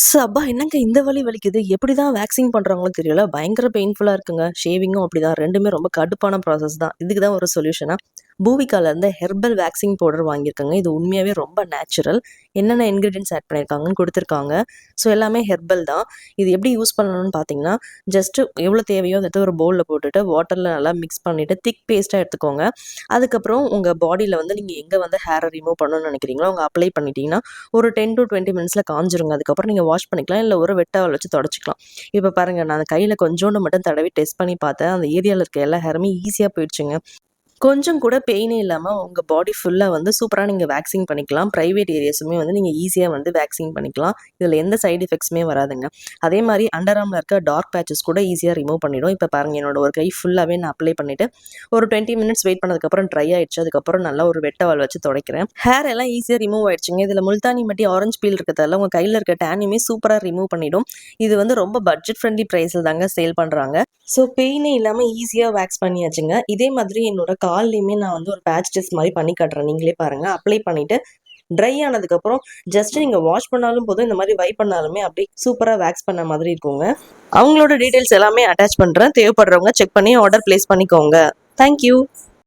அப்பா என்னங்க இந்த வலி வலிக்குது. எப்படிதான் வேக்சிங் பண்றாங்களோ தெரியல. பயங்கர பெயின்ஃபுல்லா இருக்குங்க. ஷேவிங்கும் அப்படிதான். 2மே ரொம்ப கடுப்பான ப்ராசஸ் தான். இதுக்கு தான் ஒரு சொல்யூஷனா, பூவிகால இருந்து ஹெர்பல் வேக்சிங் பவுடர் வாங்கியிருக்கேங்க. இது உண்மையாவே ரொம்ப நேச்சுரல். என்னென்ன இன்கிரீடியன்ட்ஸ் ஆட் பண்ணியிருக்காங்கன்னு குடுத்துருக்காங்க. ஸோ எல்லாமே ஹெர்பல் தான். இது எப்படி யூஸ் பண்ணணும்னு பார்த்தீங்கன்னா, ஜஸ்ட்டு எவ்வளோ தேவையோ அத எடுத்து ஒரு பவுல்ல போட்டுட்டு, வாட்டர்ல நல்லா மிக்ஸ் பண்ணிட்டு, திக் பேஸ்ட்டா எடுத்துக்கோங்க. அதுக்கப்புறம் உங்க பாடியில வந்து நீங்க எங்க வந்து ஹேர ரிமூவ் பண்ணணும்னு நெனைக்கிறீங்களோ, அங்க அப்ளை பண்ணிட்டீங்கன்னா, ஒரு 10 டூ 20 மினிட்ஸ்ல காஞ்சிருங்க. அதுக்கப்புறம் நீங்க வாஷ் பண்ணிக்கலாம். இல்ல ஒரு வெட் டவல் வச்சு தொடச்சுக்கலாம். இப்ப பாருங்க, நான் கையில கொஞ்சோண்டு மட்டும் தடவி டெஸ்ட் பண்ணி பார்த்தேன். அந்த ஏரியால இருக்க எல்லா ஹேருமே ஈஸியா போயிடுச்சுங்க. கொஞ்சம் கூட பெயினே இல்லாம உங்க பாடி ஃபுல்லா வந்து சூப்பரா நீங்க வேக்சிங் பண்ணிக்கலாம். பிரைவேட் ஏரியாஸுமே வந்து நீங்க ஈஸியா வந்து வேக்சிங் பண்ணிக்கலாம். இதுல எந்த சைட் எஃபெக்ட்ஸுமே வராதுங்க. அதே மாரி அண்டர் ஆர்ம்ல இருக்க டார்க் பேட்சஸ் கூட ஈஸியா ரிமூவ் பண்ணிடும். இப்ப பாருங்க, என்னோட ஒரு கை ஃபுல்லாவே நான் அப்ளை பண்ணிட்டு, ஒரு 20 மினிட்ஸ் வெயிட் பண்ணதுக்கப்புறம் ட்ரை ஆயிடுச்சு. அதுக்கப்புறம் நல்லா ஒரு வெட் டவல் வச்சு துடைக்கிறேன். ஹேர் எல்லாம் ஈஸியா ரிமூவ் ஆயிடுச்சுங்க. இதுல முல்தானி மட்டி, ஆரஞ்சு பீல் இருக்கிறதால உங்க கையில இருக்க டேனையுமே சூப்பரா ரிமூவ் பண்ணிடும். இது வந்து ரொம்ப பட்ஜெட் ஃப்ரெண்ட்லி பிரைஸ்ல தாங்க சேல் பண்றாங்க. ஸோ பெயினே இல்லாம ஈஸியா வேக்ஸ் பண்ணியாச்சுங்க. இதே மாதிரி என்னோட கால்லயுமே நான் வந்து ஒரு பேட்ச் டெஸ்ட் மாரி பண்ணி காட்டுறேன். நீங்களே பாருங்க. அப்ளை பண்ணிட்டு ட்ரை ஆனதுக்கப்புறம் ஜஸ்ட் நீங்க வாஷ் பண்ணாலும் போதும், இந்த மாரி வைப் பண்ணாலுமே அப்படியே சூப்பரா வேக்ஸ் பண்ண மாதிரி இருக்குங்க. அவங்களோட டீட்டெயில்ஸ் எல்லாமே அட்டாச் பண்றேன். தேவைப்படுறவங்க செக் பண்ணி ஆர்டர் பிளேஸ் பண்ணிக்கோங்க. Thank you.